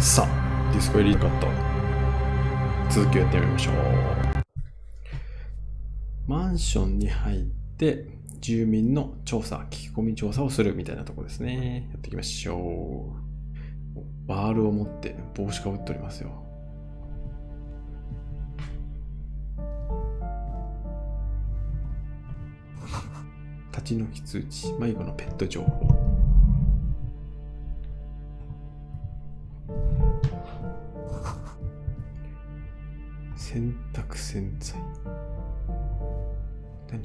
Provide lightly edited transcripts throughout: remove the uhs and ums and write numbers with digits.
さあ、ディスコエリートカット。続きをやってみましょう。マンションに入って、住民の調査、聞き込み調査をするみたいなところですね。やっていきましょう。バールを持って帽子かぶっておりますよ。立ち退き通知、迷子のペット情報。洗濯洗剤。何？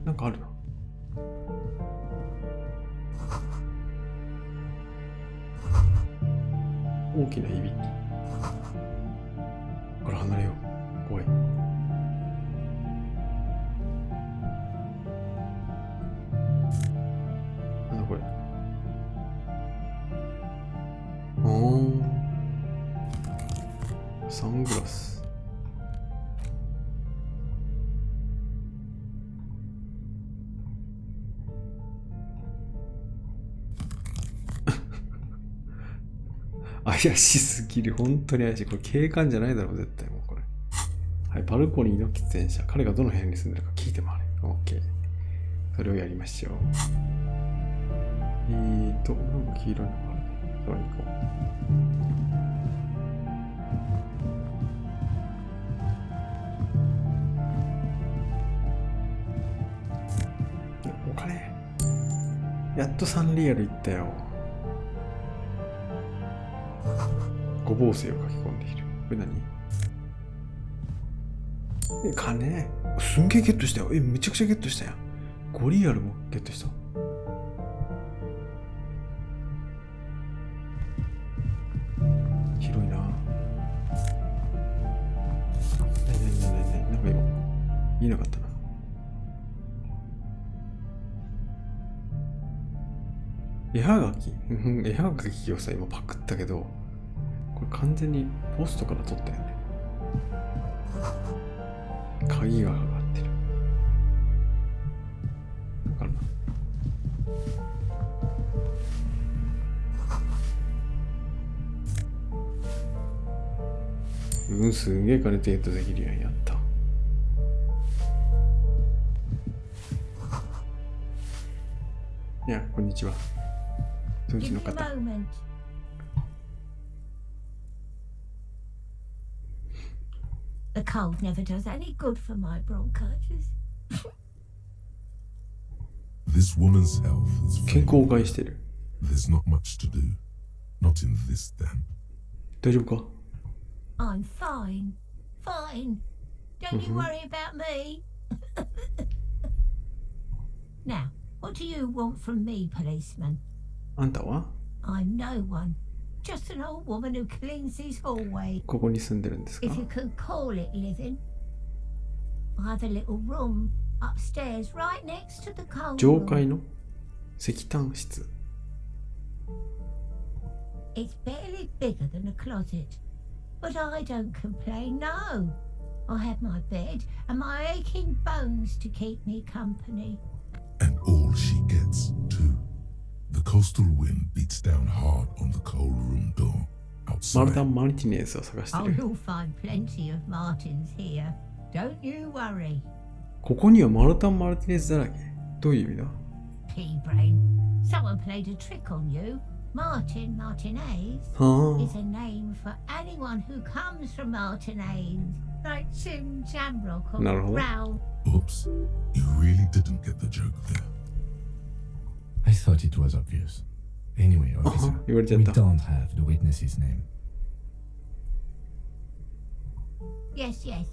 なんかあるな。大きないびき。これ離れよう。怖い。なんだこれ。サングラス。怪しすぎる。本当に怪しい。これ警官じゃないだろう、絶対もうこれ。はい、バルコニーの喫煙者。彼がどの部屋に住んでるか聞いて回れ。OK。それをやりましょう。なんか黄色いのがあるね。それに行こう。お金。やっと3リアルいったよ。ごぼう星を書き込んでいる。これ何？金？すんげえゲットしたよ。めちゃくちゃゲットしたやん。5リアルもゲットした。広いな。なんか今言えなかったな。絵はがき絵はがきをさ、今パクったけど、これ完全にポストから撮ったよね。鍵がかかってる。わかるな。すんげえ金ゲットできるやん。やった。いや、こんにちは。そのうちの方。The cold never does any good for my bronchitis. This woman's health is 健康を害してる。There's not much to do. Not in this damp. 大丈夫か？ I'm fine. Fine. Don't you worry about me. Now, what do you want from me, policeman? あんたは？ I'm no one. Just an old woman who cleans these hallways. ここに住んでるんですか？ If you can call it living. I have a little room upstairs right next to the cold 上 room. 階の石炭室。It's barely bigger than a closet. But I don't complain, no. I have my bed and my aching bones to keep me company. And all she gets, too. The coastal wind beats down hard on the cold room door マル outside. タン・マルティネーズを探して Oh, る。 you'll find plenty of Martins here. Don't you worry. ここにはマルタン・マルティネーズだらけ。どういう意味だ？ Pea-brain. Someone played a trick on you. Martin Martinez は is a name for anyone who comes from Martinez. Like Tim Jamrock or なるほど。 Brown. Oops, you really didn't get the joke there. I thought it was obvious. Anyway, officer, 言われちゃっ we た。 don't have the witness's name. Yes, yes.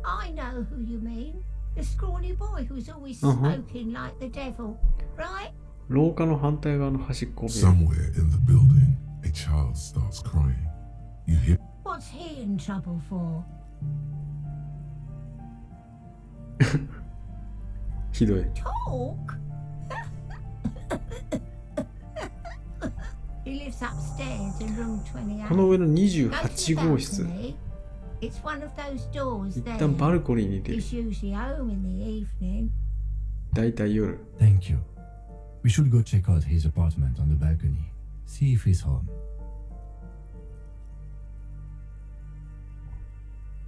I know who you mean. The scrawny boy who's always smoking like the devil. Right? 廊下の反対側の端っこを見る。 Somewhere in the building, a child starts crying. You hear What's he in trouble for? ひどい。 Talk? He lives upstairs in room 28. この上の Go to the 28号室。 balcony. It's one of those doors 一 there. 旦バルコニーに出る。 He's usually home in the evening. だいたい夜。 Thank you. We should go check out his apartment on the balcony. See if he's home.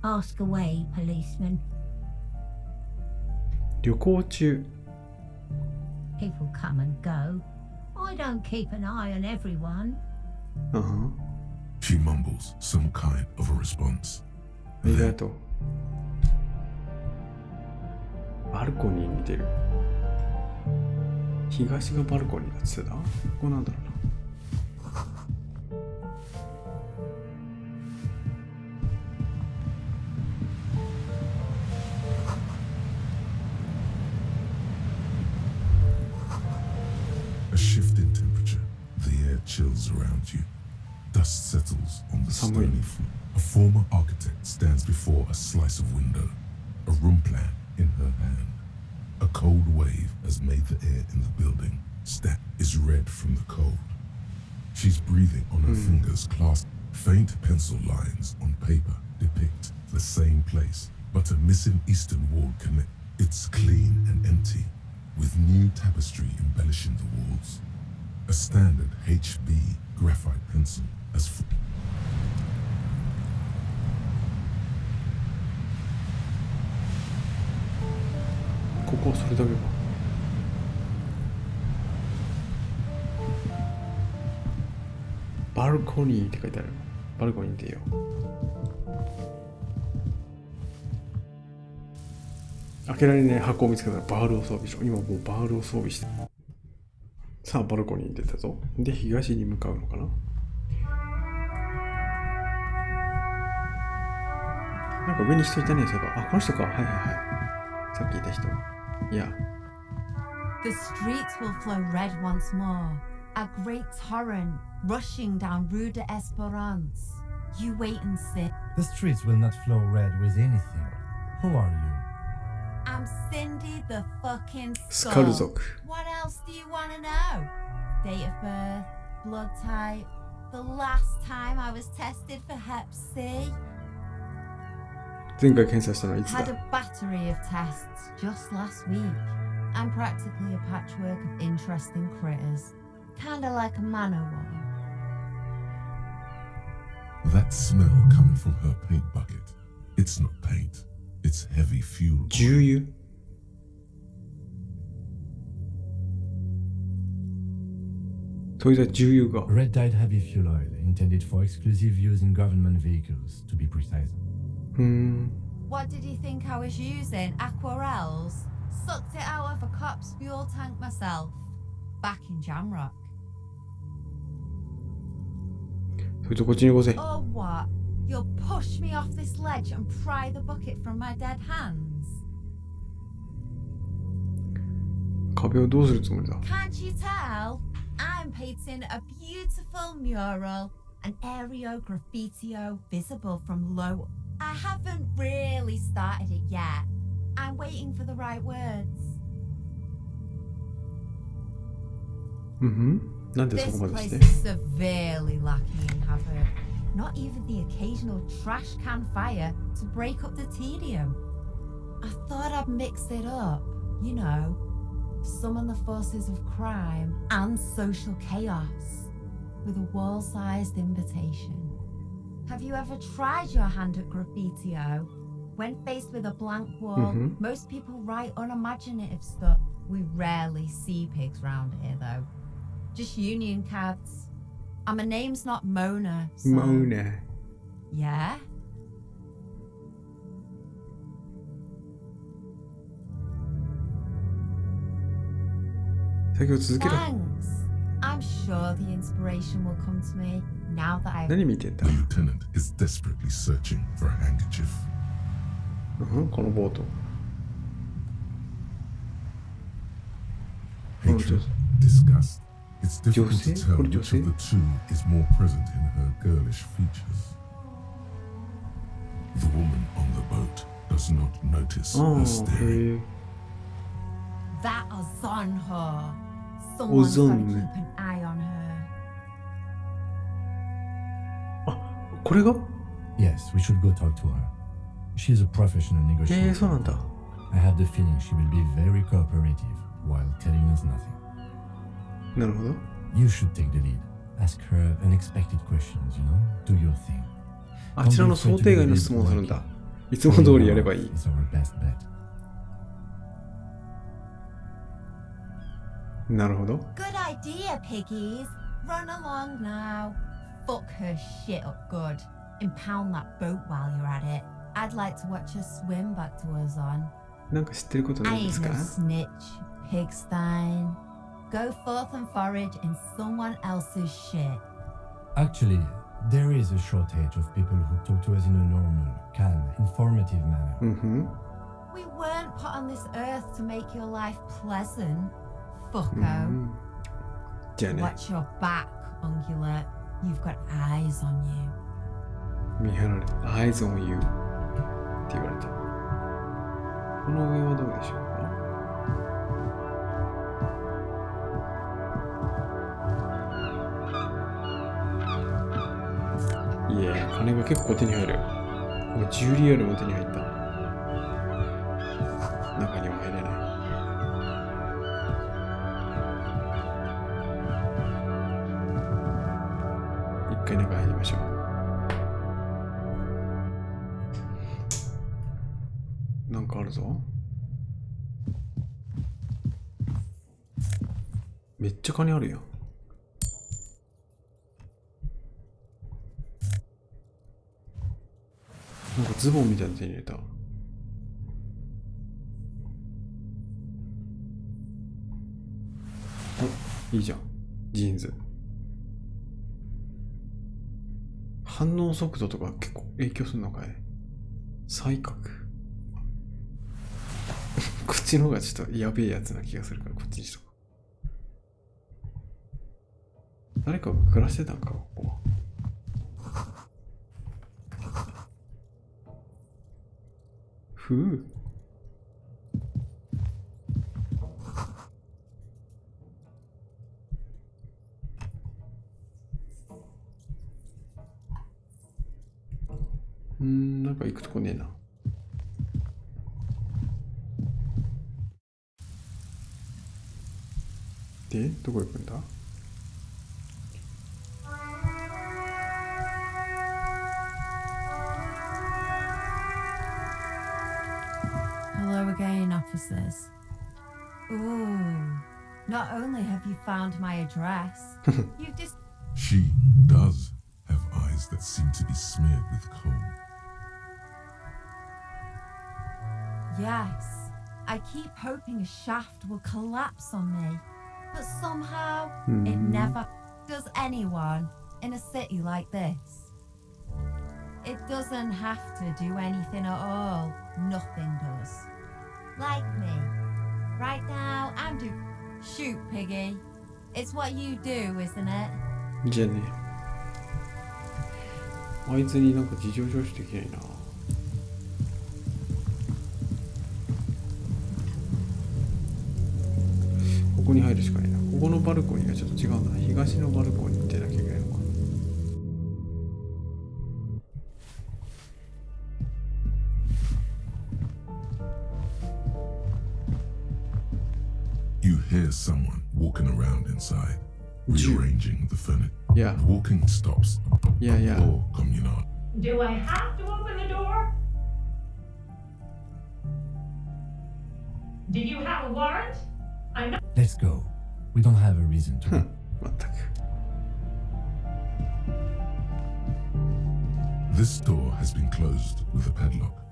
Ask away, policeman. 旅行中。 People come and go. I don't keep an eye on everyone. She mumbles some kind of a response. ありがとう。バルコニーに出る。東がバルコニーだっつってた？ここなんだろうな。A shift in temperature. The air chills around you. Dust settles on the stony floor. A former architect stands before a slice of window, a room plan in her hand. A cold wave has made the air in the building. Stat is red from the cold. She's breathing on her fingers clasped. Faint pencil lines on paper depict the same place, but a missing eastern wall connects. It's clean and empty, with new tapestry embellishing the walls. A standard HB graphite pencil asここそれだけか。バルコニーって書いてある。バルコニーってよ。開けられない箱を見つけたらバールを装備しろ。今もうバールを装備して。さあバルコニーに出たぞ。で東に向かうのかな。なんか上に人いたね。そういえば。あ、この人か。はいはいはい。さっきいた人。いや。The streets will flow red once more, a great torrent rushing down Rue de Esperance. You wait and see. The streets will not flow red with anything. Who are you? I'm Cindy the fucking Skull Skull.族。 What else do you want to know? Date of birth, blood type, the last time I was tested for Hep C. 前回検査したのはいつ Had だ a battery of tests just last week. I'm practically a patchwork of interesting critters. Kinda like a Manowar. That smell coming from her paint bucket. It's not paint. It's heavy fuel. 重油それじゃ重油が。 Red dyed heavy fuel oil intended for exclusive use in government vehicles, to be precise. What did you think I was using? Aquarels? Sucked it out of a cop's fuel tank myself. Back in Jamrock. それとこっちに行こうぜ。 Or what? You'll push me off this ledge and pry the bucket from my dead hands? 壁をどうするつもりだ。 Can't you tell? I'm painting a beautiful mural, an aereo graffitio visible from low. I haven't really started it yet. I'm waiting for the right words. なんでそ This こまで place して is severely lacking in havoc. Not even the occasional trash can fire to break up the tedium. I thought I'd mix it up, you know, summon the forces of crime and social chaos with a wall-sized invitation. Have you ever tried your hand at graffitio? When faced with a blank wall, most people write unimaginative stuff. We rarely see pigs round here, though. Just union cards. And my name's not Mona, so... Mona. Yeah? Thanks. I'm sure the inspiration will come to me now that I've... 何見てんだ The lieutenant is desperately searching for a handkerchief. このボート。 Hatred, disgust. It's difficult to Josie? tell What which Josie? of the two is more present in her girlish features. The woman on the boat does not notice あ her あ、 staring. へえ。 That Ozonho. Someone's gotta Ozon. keep an eye on her. これが Yes, we should go talk to her. She's a professional へ negotiator. え、そうなんだ。 I have the feeling she will be very cooperative while telling us nothing. なるほど。 You should take the lead. Ask her unexpected questions, you know? Do your thing. あちらの想定外の質問をするんだ。いつも通りやればいい。 Is our best bet. なるほど。 Good idea, piggies. Run along now. Fuck her shit up good. Impound that boat while you're at it. I'd like to watch her swim back to us on. なんか知ってることない I です ain't か？ no snitch, pigstein. Go forth and forage in someone else's shit. Actually, there is a shortage of people who talk to us in a normal, calm, informative manner. うんふん。 We weren't put on this earth to make your life pleasant, う fucko. んじゃあね、 Watch your back, ungulate. You've got eyes on you. 見張られた。Eyes on you って言われた。この上はどうでしょうか？いや、金が結構手に入る。もう10リアルも手に入った。中には入れない。一回中入りましょう。なんかあるぞ。めっちゃ金あるやん。なんかズボンみたいなの手に入れた。お、いいじゃん。ジーンズ。反応速度とか結構影響するのかい？才覚。こっちの方がちょっとやべえやつな気がするからこっちにしとこう。誰かが暮らしてたんか、ここは。ふう。なんか行くとこねえな。で、どこ行くんだ？ Hello again, officers. Ooh. Not only have you found my address, you've just She does have eyes that seem to be smeared with coal. Yes. I keep hoping a shaft will collapse on me. But somehow it never does anyone in a city like this. It doesn't have to do anything at all. Nothing does. Like me. Right now, I'm doing... Shoot, piggy. It's what you do, isn't it? じゃあね。あいつになんか事情聴取できないな。ここに入るしかないな。ここのバルコニーがちょっと違うな。東のバルコニーってなきゃいけないのか。You hear someone walking around inside, rearranging the furniture. Yeah. The walking stops. Yeah, yeah. Or communal. Do I have to open the door? Do you have a warrant? I'm not. Let's go. We don't have a reason to. まったく。 This door has been closed with a padlock.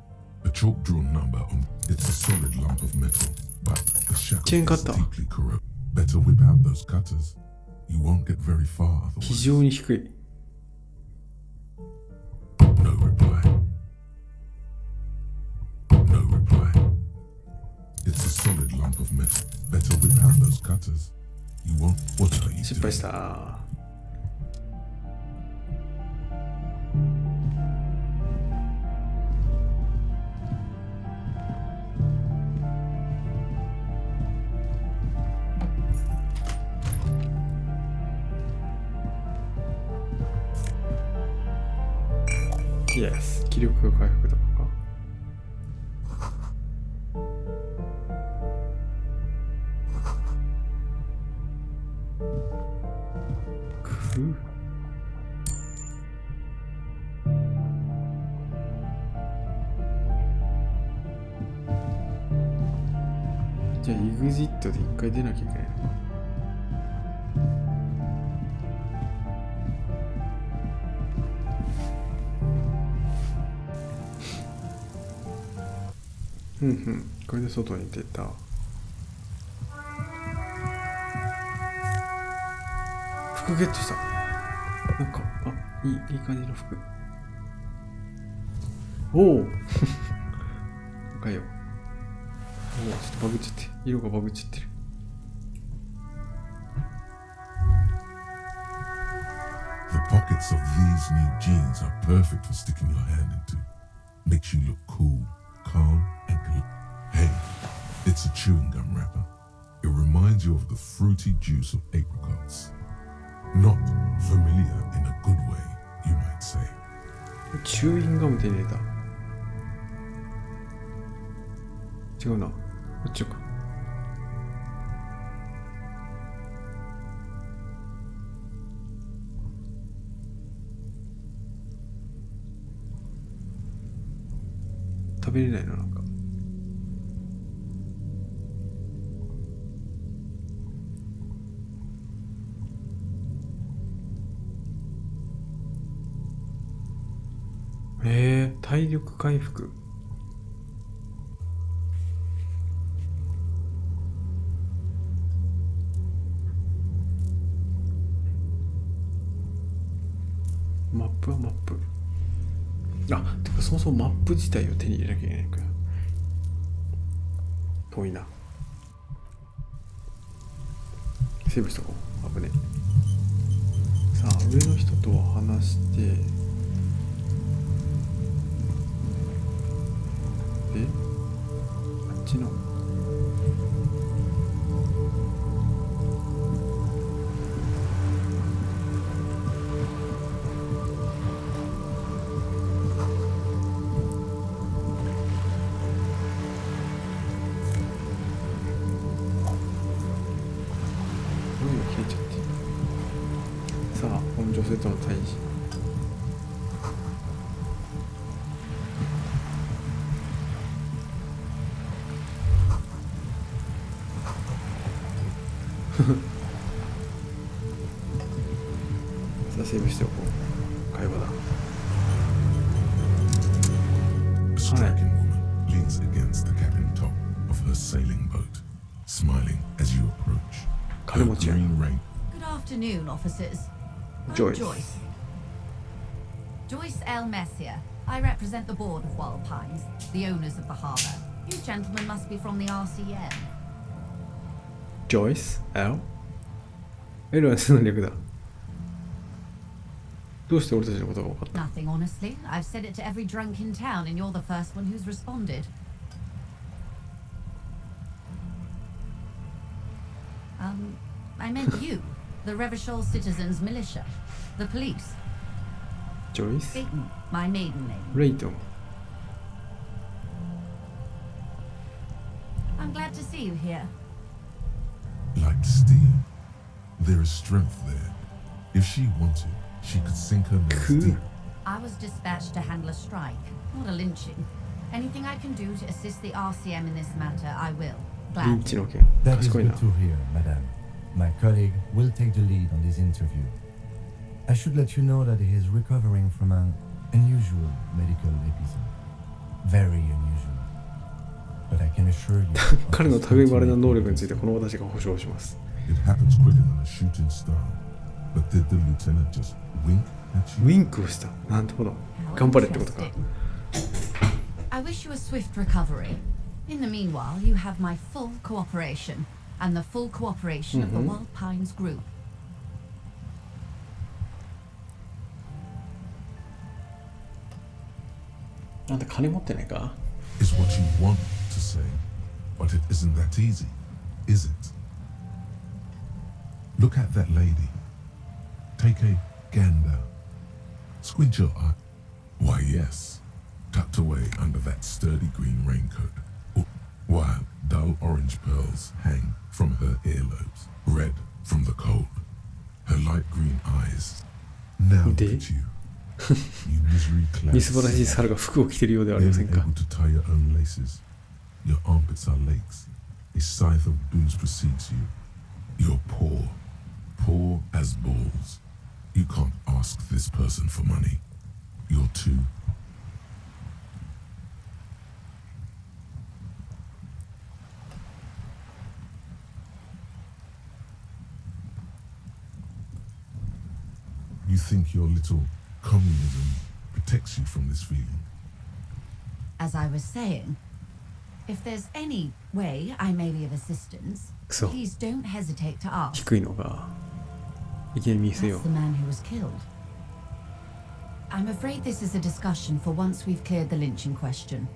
A chalk-drawn number on it's a solid lump of metal, but the shackle Chain is cutter. deeply corrupt. Better whip out those cutters. You won't get very far 非 otherwise. 常に低い。 No reply. No reply. It's a solid lump of metal. Better whip out those cutters. You won't. What are you 失敗 doing? した。イエス。気力が回復とかか。くう。じゃあ EXIT で一回出なきゃいけないのか。これで外に出た。服ゲットした。なんかいい感じの服。おお赤いよ。おお、ちょっとバグっちゃって、色がバグっちゃってる。The pockets of these new jeans are perfect for sticking your hand into. Makes you look cool, calm, and good. Hey, it's a chewing gum wrapper. It reminds you of the fruity juice of apricots. Not familiar in a good way, you might say. チューインガム手に入れた。違うな。こっちか。食べれないのなんか。体力回復。マップはマップ。てかそもそもマップ自体を手に入れなきゃいけないから。遠いな。セーブしとこう。危ねえ。さあ、上の人とは話して、で、あっちの。さあ、この女性との対峙。さあ、セーブしておこう。会話だ。A striking woman leans against the cabin top of her sailing boat, smiling as you approach. Her green rain. Good afternoon, officers. I'm Joyce. Joyce L. Messier. I represent the board of Wild Pines, the owners of the harbour. You gentlemen must be from the RCM. Joyce L? L は何の略だ。どうして俺たちのことが分かった？ Nothing, honestly. I've said it to every drunk in town, and you're the first one who's responded. I meant you, the Revachol Citizens Militia, the police. Joyce? Dayton, my maiden name. Rayton. I'm glad to see you here. Like steam. There is strength there. If she wanted, she could sink her nose Cool. deep. I was dispatched to handle a strike, not a lynching. Anything I can do to assist the RCM in this matter, I will. リン Gladly. チの件。 That is 賢いな good。to hear, madame. My colleague will take the lead on this interview. I should let you know that he is recovering from an unusual medical episode. Very unusual. But I can assure you. 彼の類いまれな能力についてこの私が保証します。 It happens quicker than a shooting star. But did the lieutenant just wink at ウ you? ィンクをした。なるほど。 How 頑張れってことか。 interesting. I wish you a swift recovery. In the meanwhile, you have my full cooperation and the full cooperation of the Wild Pines group. あんた金持ってないか？ Is what you want to say. But it isn't that easy, is it? Look at that lady. Take a gander. Squint your eye. Why, yes. Tucked away under that sturdy green raincoat. While dull orange pearls hang from her earlobes, red from the cold. Her light green eyes. Now look Indeed. at you. You misery clad. みすぼらしい猿が服を着ているようではありません Barely か。 able to tie your own laces. Your armpits are lakes. A scythe of booze precedes you. You're poor. Poor as balls. You can't ask this person for money. You're too. You think your little communism protects you from this feeling? As I was saying, if there's any way I may be of assistance, So. please don't hesitate to ask. 低いのがいきなり見せよ That's the man who was killed. I'm afraid this is a discussion for once we've cleared the lynching question.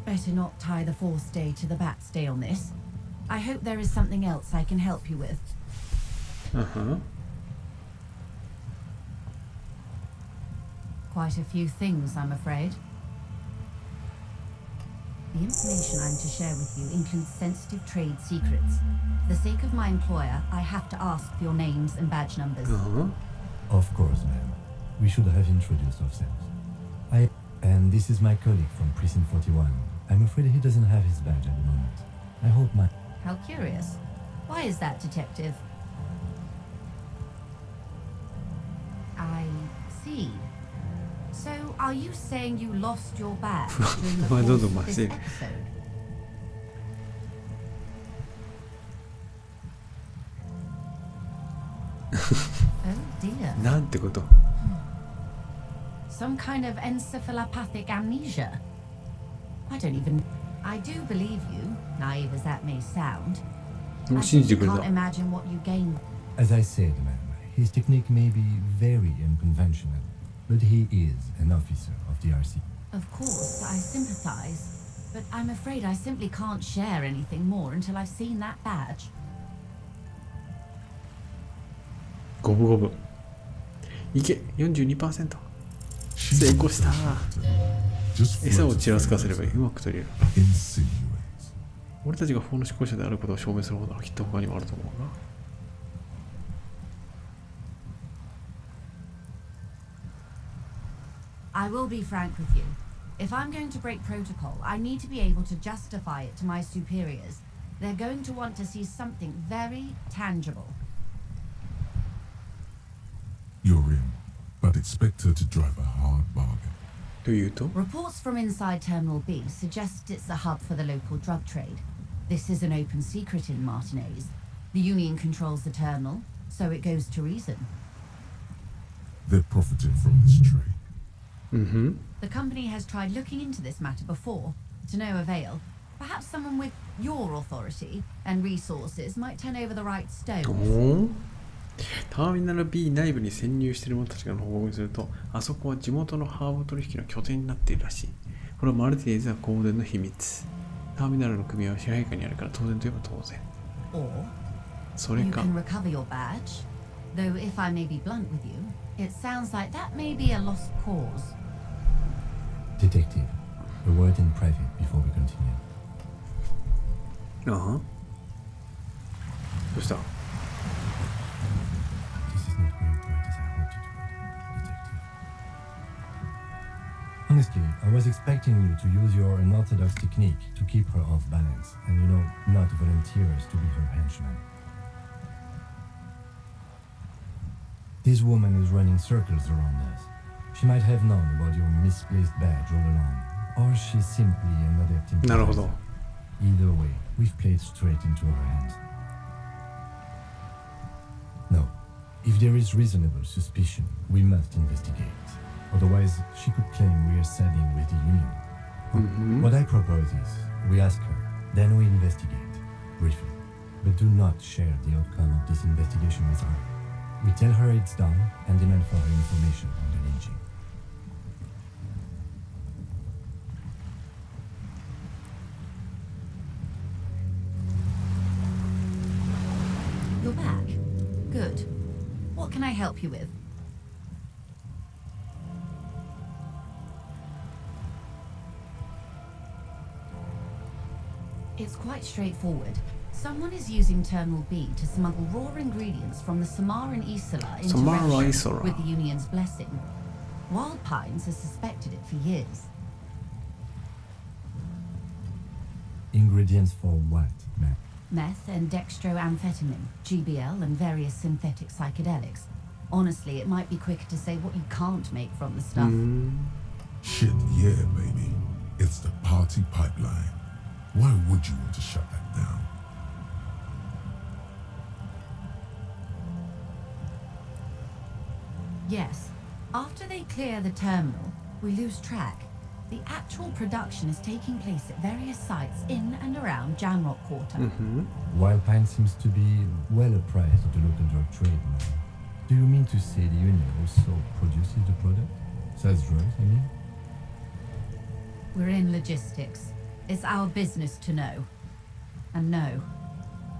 Better not tie the forestay to the backstay on this. I hope there is something else I can help you with. う。Quite a few things, I'm afraid. The information I'm to share with you includes sensitive trade secrets. For the sake of my employer, I have to ask for your names and badge numbers. Of course, ma'am. We should have introduced ourselves. And this is my colleague from Precinct 41. I'm afraid he doesn't have his badge at the moment. I hope my... How curious. Why is that, Detective? I see. So, are you saying you lost your badge during the Why course don't of this I say- episode? Oh dear. なんてこと。 Some kind of encephalopathic amnesia. I don't even... I do believe you, naive as that may sound. も I う信じ simply てくれ can't た。 imagine what you gained. As I said, ma'am, his technique may be very unconventional, but he is an officer of the RC. Of course, I sympathize. But I'm afraid I simply can't share anything more until I've seen that badge. 五分五分。いけ 42%。 She's 成功した Just 餌を float ちらつかせれば as うまく取れる。 insinuates. 俺たちが法の執行者であることを証明することはきっと他にもあると思うな。I will be frank with you. If I'm going to break protocol, I need to be able to justify it to my superiors. They're going to want to see something very tangible. You're in, but expect her to drive a hard bargain. というと Reports from inside Terminal B suggest it's a hub for the local drug trade. This is an open secret in Martinez. The Union controls the terminal, so it goes to reason. They're profiting from this trade. うんふん。 The company has tried looking into this matter before, to no avail. Perhaps someone with your authority and resources might turn over the right お stone. ーターミナル B 内部に潜入している者たちが報告すると、あそこは地元のハーブ取引の拠点になっているらしい。これはマルティネーズは公電の秘密。ターミナルの組合は支配下にあるから当然といえば当然。 Or それ you か can recover your badge. Though if I may be blunt with you, it sounds like that may be a lost cause. Detective, a word in private before we continue. ああどうした This is not going quite as I hoped it would, Detective. Honestly, I was expecting you to use your unorthodox technique to keep her off balance and, not volunteer us to be her henchman. This woman is running circles around us. She might have known about your misplaced badge all along, or she's simply an adept in なるほど Either way, we've played straight into her hands. No, if there is reasonable suspicion, we must investigate. Otherwise, she could claim we are siding with the Union. What I propose is, we ask her, then we investigate, briefly. But do not share the outcome of this investigation with her. We tell her it's done and demand for her information on the lynching. You're back. Good. What can I help you with? It's quite straightforward. Someone is using Terminal B to smuggle raw ingredients from the Samaran Isola into Samaran Revachol Isola. with the Union's blessing. Wild Pines has suspected it for years. Ingredients for what, ma'am? Meth and dextroamphetamine, GBL and various synthetic psychedelics. Honestly, it might be quicker to say what you can't make from the stuff. Shit, yeah, baby. It's the party pipeline. Why would you want to shut that down? Yes. After they clear the terminal, we lose track. The actual production is taking place at various sites in and around Jamrock Quarter. Wild Pine seems to be well apprised of the local drug trade, ma'am. Do you mean to say the Union also produces the product? Sells drugs, I mean? We're in logistics. It's our business to know. And no.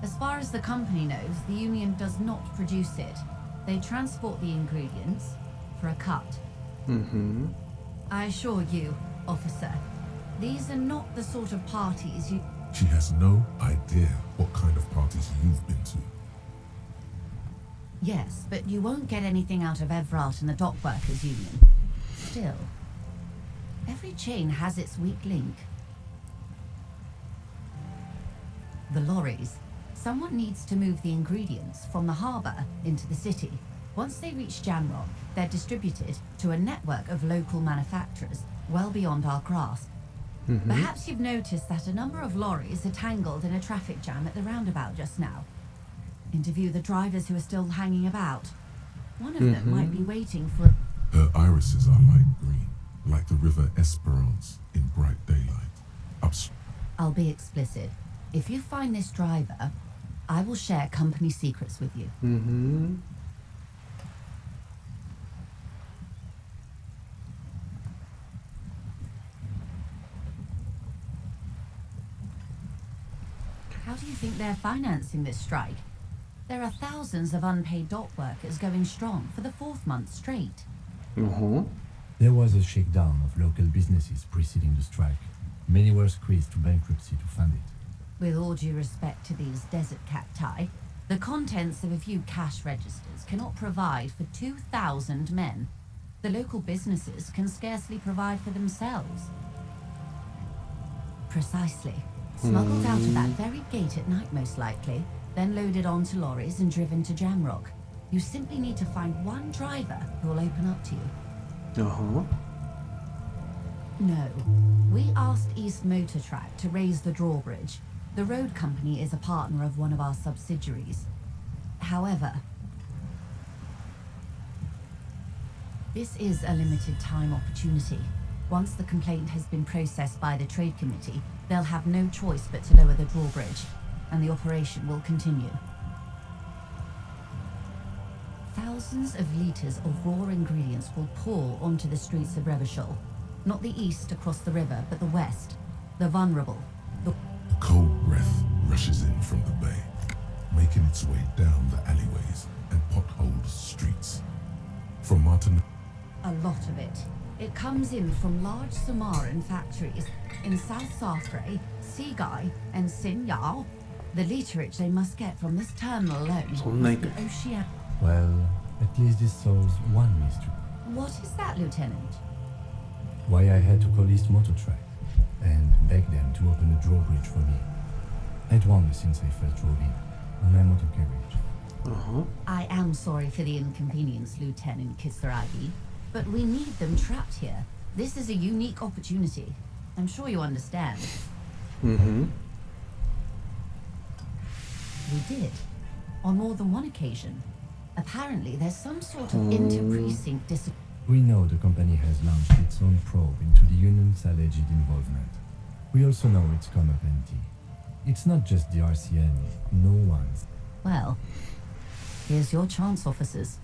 As far as the company knows, the Union does not produce it. They transport the ingredients for a cut. I assure you, officer, these are not the sort of parties you... She has no idea what kind of parties you've been to. Yes, but you won't get anything out of Evrat and the Dock Workers Union. Still, every chain has its weak link. The lorries. Someone needs to move the ingredients from the harbour into the city. Once they reach Jamrock, they're distributed to a network of local manufacturers well beyond our grasp. Perhaps you've noticed that a number of lorries are tangled in a traffic jam at the roundabout just now. Interview the drivers who are still hanging about. One of them might be waiting for... Her irises are light green, like the river Esperance in bright daylight. I'll be explicit. If you find this driver, I will share company secrets with you. How do you think they're financing this strike? There are thousands of unpaid dock workers going strong for the 4th month straight. There was a shakedown of local businesses preceding the strike. Many were squeezed to bankruptcy to fund it. With all due respect to these desert cacti, the contents of a few cash registers cannot provide for 2,000 men. The local businesses can scarcely provide for themselves. Precisely. Smuggled out of that very gate at night, most likely, then loaded onto lorries and driven to Jamrock. You simply need to find one driver who will open up to you. No. We asked East Motor Track to raise the drawbridge. The road company is a partner of one of our subsidiaries. However, this is a limited time opportunity. Once the complaint has been processed by the trade committee, they'll have no choice but to lower the drawbridge, and the operation will continue. Thousands of litres of raw ingredients will pour onto the streets of Revachol. Not the east across the river, but the west. The vulnerable. A cold breath rushes in from the bay, making its way down the alleyways and potholed streets. From Martin... A lot of it. It comes in from large Samaran factories in South Safre, Sigai, and Sinyao. The literage they must get from this terminal alone is the ocean. Well, at least this solves one mystery. What is that, Lieutenant? Why I had to call East Motor Track and beg them to open a drawbridge for me. I'd wondered since I first drove in on my motor carriage. I am sorry for the inconvenience, Lieutenant Kisaragi, but we need them trapped here. This is a unique opportunity. I'm sure you understand. We did. On more than one occasion. Apparently, there's some sort of inter-precinct disagreement. We know the company has launched its own probe into the union's alleged involvement. We also know it's come up empty. It's not just the RCN, no one's. Well, here's your chance, officers.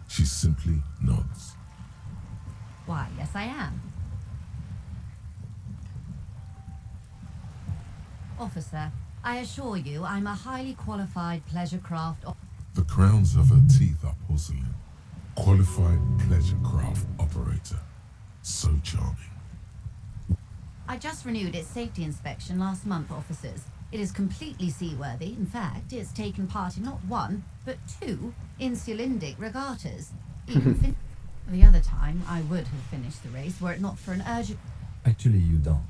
She simply nods. Why, yes I am. Officer, I assure you I'm a highly qualified pleasure craft The crowns of her teeth are porcelain. Qualified pleasure craft operator. So charming. I I just renewed its safety inspection last month, officers. It is completely seaworthy. In fact, it's taken part in not one, but two insulindic regattas. Even the other time, I would have finished the race were it not for an urgent... Actually, you don't.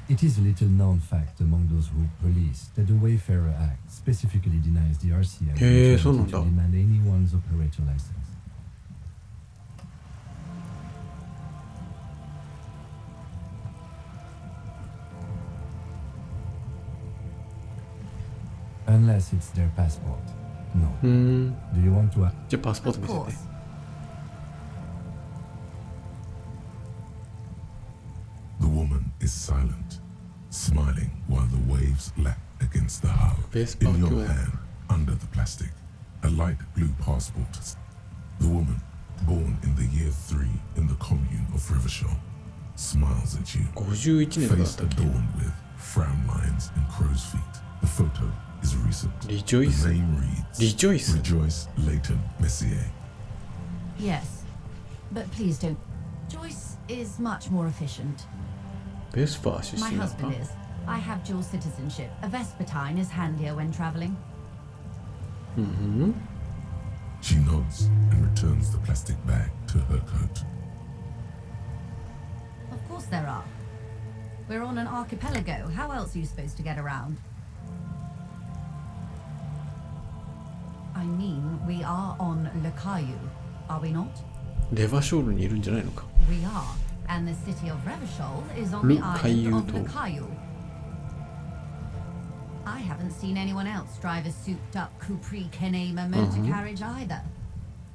It is a little known fact among those who police that the Wayfarer Act specifically denies the RCM the authority to demand anyone's operator license. Unless it's their passport. No. Do you want to... じゃあパスポート見せて。The woman is silent, smiling while the waves lap against the hull. In your hand, under the plastic, a light blue passport. The woman, born in the year 3 in the commune of Revachol, smiles at you. 51年だっ Face たっけ adorned with frown lines and crow's feet. The photo is recent. Rejoice. The name reads Rejoice. Rejoice Leighton Messier. Yes, but please don't. Joyce is much more efficient. ベスパー出 My 身なのか husband is. I have dual citizenship. A Vespertine is handier when traveling. She nods and returns the plastic bag to her coat. Of course there are. We're on an archipelago. How else are you supposed to get around? I mean, we are on Le Caillou, are we not? レバショールにいるんじゃないのか We are. And the city of Revachol is on the Le island of Le Caillou. Caillou. I haven't seen anyone else drive a souped-up Capri Kenema motor carriage either.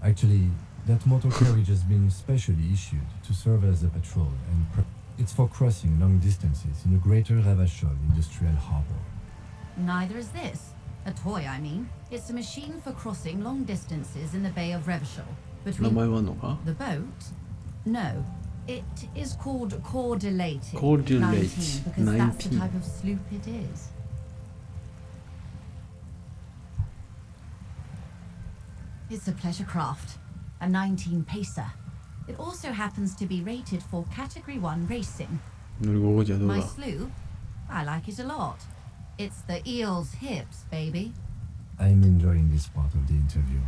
Actually, that motor carriage has been specially issued to serve as a patrol and it's for crossing long distances in the greater Revachol industrial harbor. Neither is this. A toy, I mean. It's a machine for crossing long distances in the Bay of Revachol. 名 Between 前はあんのか the boat? No. It is called Cordulated. Cordulated. 19, because that's the 19. type of sloop it is. It's a pleasure craft. A 19 pacer. It also happens to be rated for Category 1 racing. 乗り心地はどう My だ sloop? I like it a lot. It's the eel's hips, baby. I'm enjoying this part of the interview.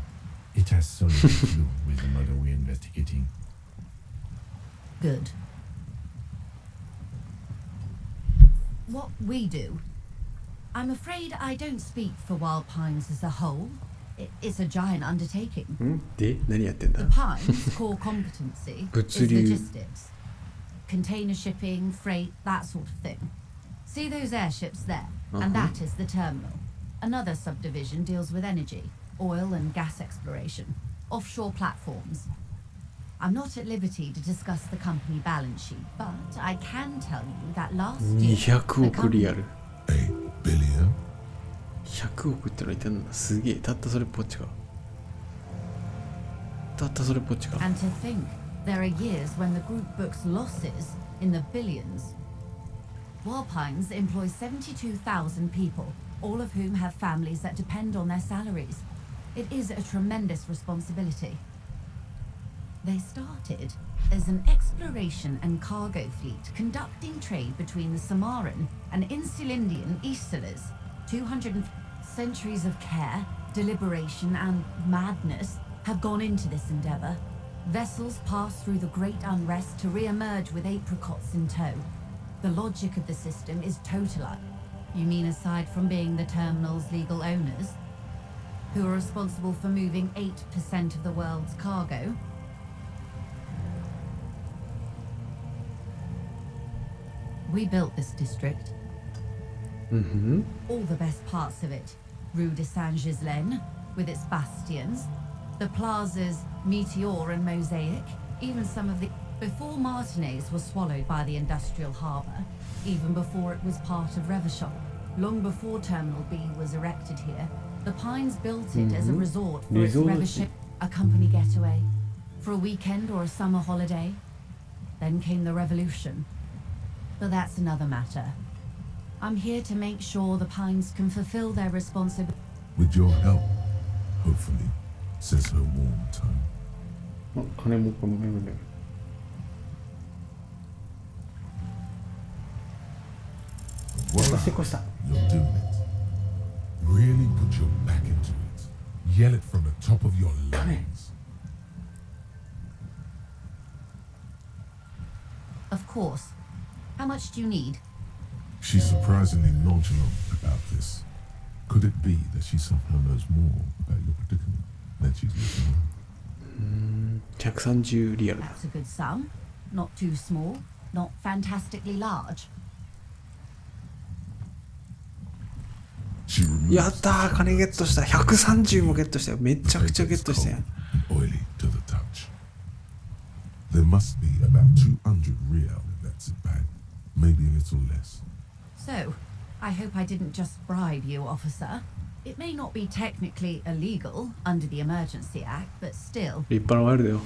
It has so little to do with the murder we're investigating. Good. What we do. I'm afraid I don't speak for Wild Pines as a whole. It's a giant undertaking. んで何やってんだ The Pines' core competency is 物流 logistics. Container shipping, freight, that sort of thing. See those airships there? And that is the terminal. Another subdivision deals with energy, oil and gas exploration, offshore platforms. I'm not at liberty to discuss the company balance sheet, but I can tell you that last year... 200億リアル A billion? 100億ってのはいたんだすげえたったそれっぽっちかたったそれっぽっちか And to think, there are years when the group books losses in the billions. Walpines employs 72,000 people, all of whom have families that depend on their salaries. It is a tremendous responsibility. They started as an exploration and cargo fleet conducting trade between the Samaran and Insulindian Easterlers. 200 centuries of care, deliberation, and madness have gone into this endeavor. Vessels pass through the great unrest to re-emerge with apricots in tow. The logic of the system is total. You mean aside from being the terminal's legal owners, who are responsible for moving 8% of the world's cargo? We built this district. All the best parts of it. Rue de Saint-Ghislaine, with its bastions, the plazas Meteor and Mosaic, even some of the... Before Martinez was swallowed by the industrial harbour, even before it was part of Revachol, long before Terminal B was erected here, the Pines built it as a resort for its Revachol, a company getaway, for a weekend or a summer holiday. Then came the revolution. But that's another matter. I'm here to make sure the Pines can fulfill their responsibility. With your help, hopefully, says her warm tone. あ金もこのメモで成功した。 You're doing it. Really put your back into it. Yell it from the top of your lungs. Of course. How much do you need? She's surprisingly nonchalant about this. Could it be that she somehow knows more about your predicament than she's letting on? 130リアルだ。 That's a good sum. Not too small, not fantastically large. She removes やったー、金ゲットした。130もゲットしたよ。めちゃくちゃゲットしたよ。 and oily to the touch. There must be about 200 real in that zip bag, maybe a little less. So, I hope I didn't just bribe you, officer. It may not be technically illegal under the Emergency Act, but still. 立派なワイルドよ。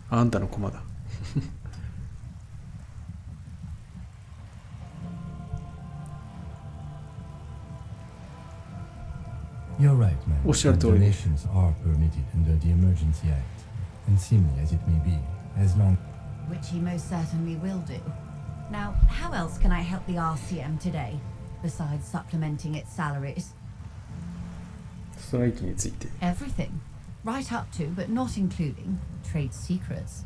あんたの駒だ。You're right, man. Oっしゃる通りです。 Donations are permitted under the Emergency Act, unseemly as it may be, as long. Which he most certainly will do. Now, how else can I help the RCM today, besides supplementing its salaries? ストライキについて。 Everything. Right up to, but not including, trade secrets.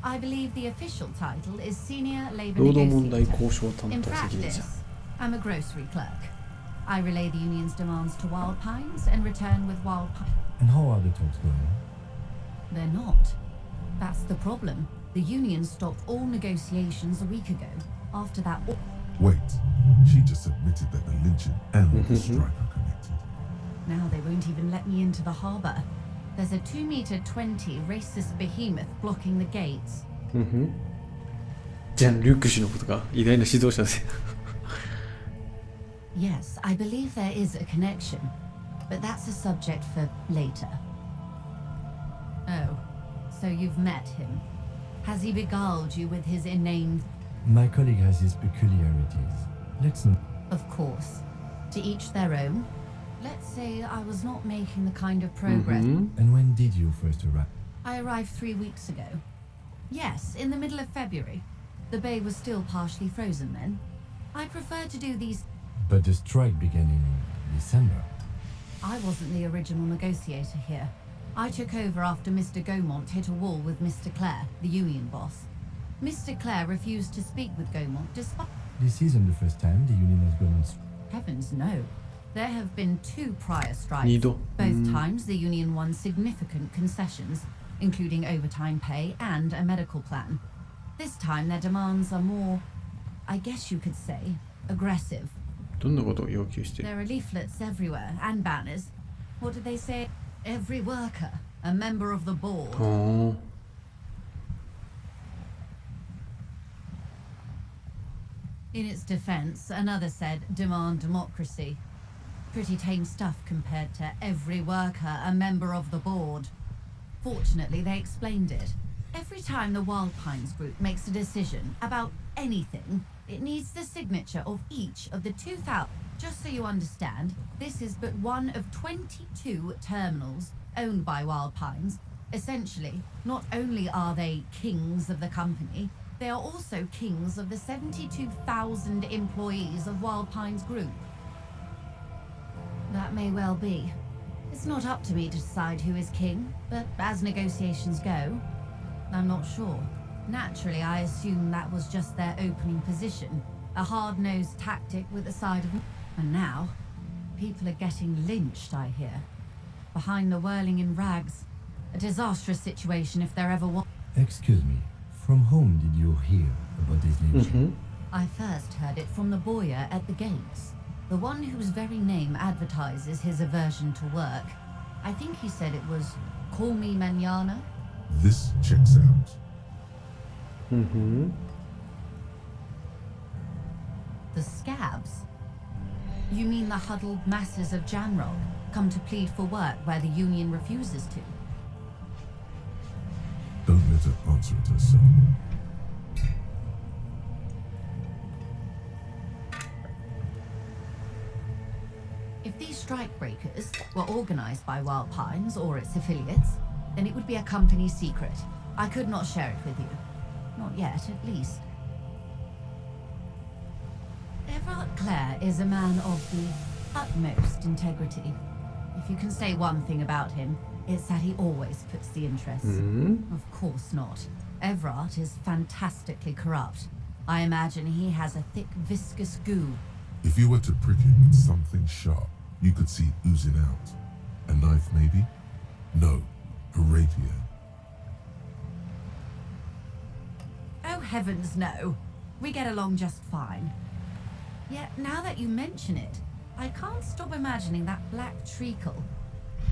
I believe the official title is Senior Labor 労働問題 Negotiator. 交渉担 In 当責任者。 practice, I'm a grocery clerk. I relay the union's demands to Wild Pines and return with Wild Pines. And how are the talks going? They're not. That's the problem. The union stopped all negotiations a week ago. After that, Wait, she just admitted that the lynching and the strike are connected. now they won't even let me into the harbour. There's a 2-meter-20 racist behemoth blocking the gates. じゃあ、リュック氏のことか。偉大な指導者です。 Yes, I believe there is a connection, but that's a subject for later. Oh, so you've met him. Has he beguiled you with his inane... My colleague has his peculiarities. Let's not. Of course. To each their own. Let's say I was not making the kind of progress. And when did you first arrive? I arrived 3 weeks ago. Yes, in the middle of February. The bay was still partially frozen then. I prefer to do these... But the strike began in December. I wasn't the original negotiator here. I took over after Mr. Gaumont hit a wall with Mr. Clare, the union boss. Mr. Clare refused to speak with Gaumont despite... This isn't the first time the union has gone on strike. Heavens, no. There have been 2 prior strikes. Nido. Both times the union won significant concessions, including overtime pay and a medical plan. This time their demands are more, I guess you could say, aggressive. どんなことを要求してる？ There are leaflets everywhere and banners. What did they say? Every worker, a member of the board. は In its defense, another said, demand democracy. Pretty tame stuff compared to every worker, a member of the board. Fortunately, they explained it. Every time the Wild Pines group makes a decision about anything, it needs the signature of each of the 2,000. Just so you understand, this is but one of 22 terminals owned by Wild Pines. Essentially, not only are they kings of the company, they are also kings of the 72,000 employees of Wild Pines Group. That may well be. It's not up to me to decide who is king, but as negotiations go, I'm not sure. Naturally, I assume that was just their opening position, a hard-nosed tactic with a side of... And now, people are getting lynched, I hear. Behind the whirling in rags. A disastrous situation if there ever was... Excuse me, from whom did you hear about this lynching? I first heard it from the boyar at the gates, the one whose very name advertises his aversion to work. I think he said it was, call me mañana. This checks out. The scabs? You mean the huddled masses of Jamrock come to plead for work where the union refuses to? Don't let her answer it herself. If these strikebreakers were organized by Wild Pines or its affiliates, then it would be a company secret. I could not share it with you. Not yet, at least. Everard Clare is a man of the utmost integrity. If you can say one thing about him, it's that he always puts the interests. Of course not. Everard is fantastically corrupt. I imagine he has a thick, viscous goo. If you were to prick him with something sharp, you could see oozing out. A knife, maybe? No, a rapier. Oh, heavens no. We get along just fine. Yet, now that you mention it, I can't stop imagining that black treacle.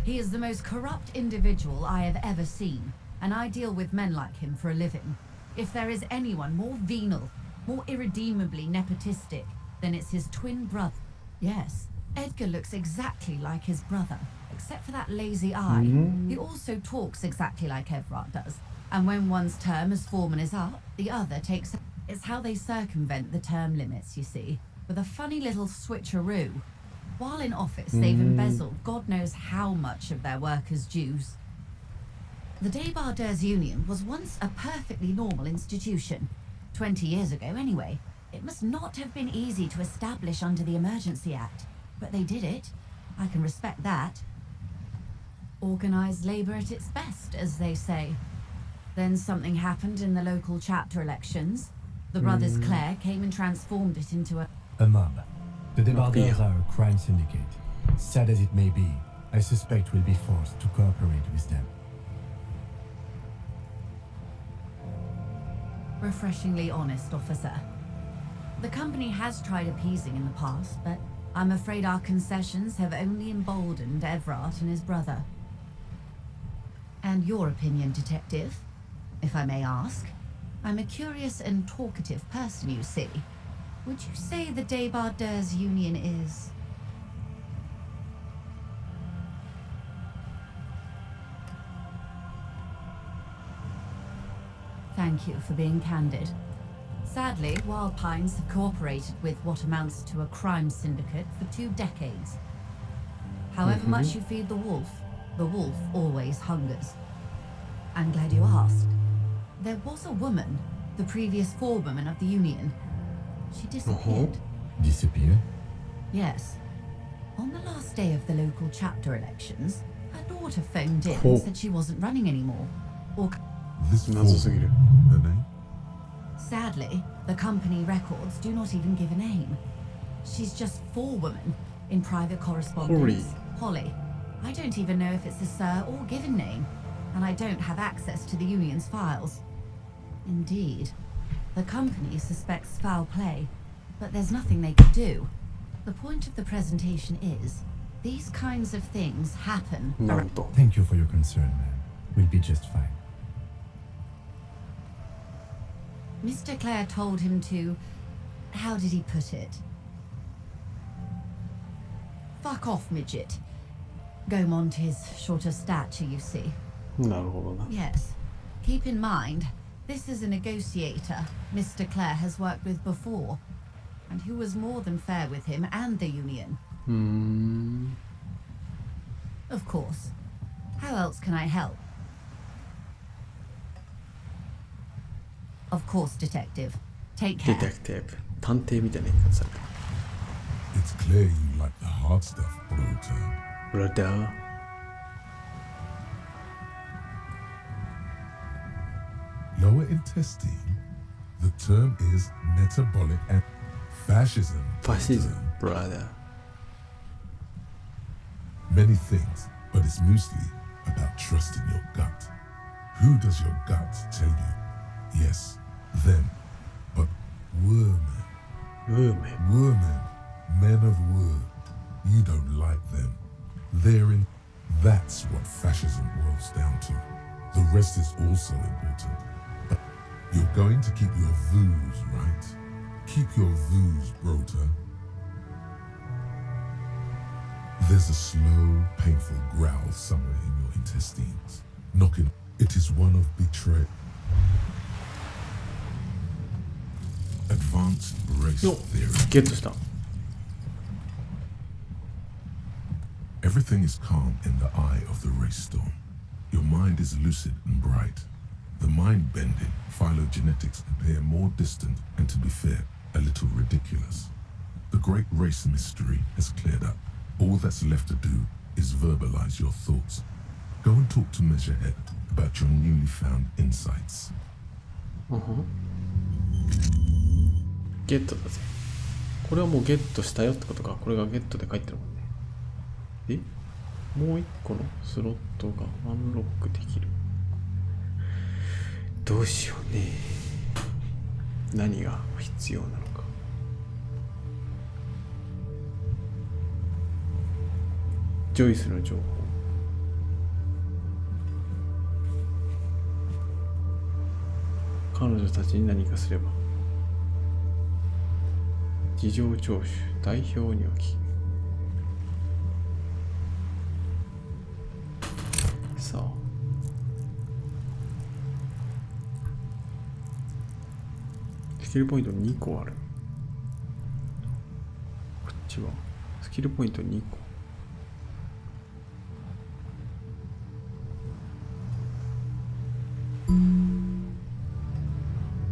He is the most corrupt individual I have ever seen, and I deal with men like him for a living. If there is anyone more venal, more irredeemably nepotistic, then it's his twin brother. Yes, Edgar looks exactly like his brother, except for that lazy eye. He also talks exactly like Everard does, and when one's term as foreman is up, the other takes... It's how they circumvent the term limits, you see, with a funny little switcheroo. While in office, they've embezzled God knows how much of their workers' dues. The Débardeurs Union was once a perfectly normal institution. 20 years ago, anyway. It must not have been easy to establish under the Emergency Act, but they did it. I can respect that. Organised labour at its best, as they say. Then something happened in the local chapter elections. The brothers Clare came and transformed it into A mob. The Débardeurs are a crime syndicate. Sad as it may be, I suspect we'll be forced to cooperate with them. Refreshingly honest, officer. The company has tried appeasing in the past, but I'm afraid our concessions have only emboldened Everard and his brother. And your opinion, detective, if I may ask? I'm a curious and talkative person, you see. Would you say the Débardeurs Union is... Thank you for being candid. Sadly, Wild Pines have cooperated with what amounts to a crime syndicate for 2 decades. However much you feed the wolf always hungers. I'm glad you asked. There was a woman, the previous forewoman of the union. She disappeared. Disappear? Yes. On the last day of the local chapter elections, her daughter phoned in and said she wasn't running anymore. Or This Nazo-sugiru. her name? sadly, the company records do not even give a name. She's just forewoman in private correspondence. Holly. I don't even know if it's a sir or given name, and I don't have access to the union's files. Indeed. The company suspects foul play, but there's nothing they could do. The point of the presentation is, these kinds of things happen. なるほど。 Thank you for your concern, man. We'll be just fine. Mr. Clare told him to... How did he put it? Fuck off, midget. Gaumont is short of stature, you see. なるほどな。 Yes. Keep in mind, this is a negotiator Mr. Clare has worked with before, and who was more than fair with him and the union. Of course. How else can I help? Of course, detective. Take care. Detective. 探偵みたいな言い方された。 It's clear you like the hard stuff, Brota. Brother. Lower intestine? The term is metabolic and fascism. Fascism, brother. Many things, but it's mostly about trusting your gut. Who does your gut tell you? Yes, them. But wormen. Wormen. Men of word. You don't like them. They're in... That's what fascism boils down to. The rest is also important. But you're going to keep your views, right? Keep your views, Brota. There's a slow, painful growl somewhere in your intestines. Knocking. It is one of betrayal. Advanced race よ theory. ゲットした。 Everything is calm in the eye of the race storm. Your mind is lucid and bright. The mind-bending phylogenetics appear more distant and, to be fair, a little ridiculous. The great race mystery has cleared up. All that's left to do is verbalize your thoughts. Go and talk to Measurehead about your newly found insights. ゲットだぜ。これはもうゲットしたよってことか。これがゲットで書いてるもんね。もう一個のスロットがアンロックできる。どうしようね。何が必要なのか。ジョイスの情報。彼女たちに何かすれば。事情聴取、代表には聞く。さあ。スキルポイント2個ある。こっちはスキルポイント2個。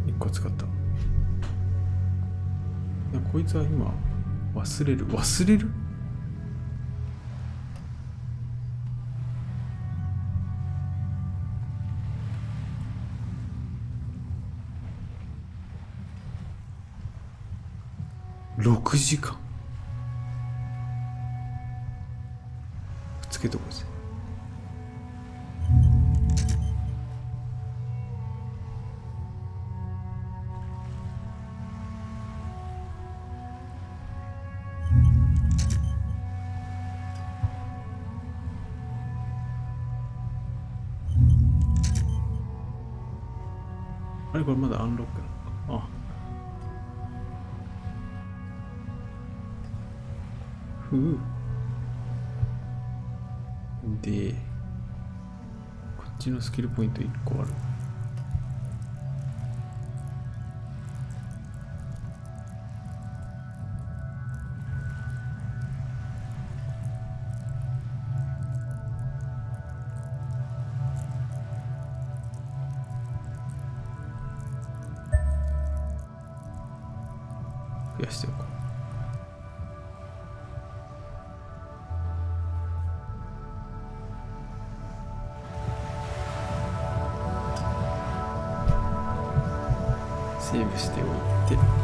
1個使った。こいつは今忘れる6時間つけとこうぜ。あれこれまだアンロックなのか。で、こっちのスキルポイント1個ある。増やしておこう。セーブしておいて。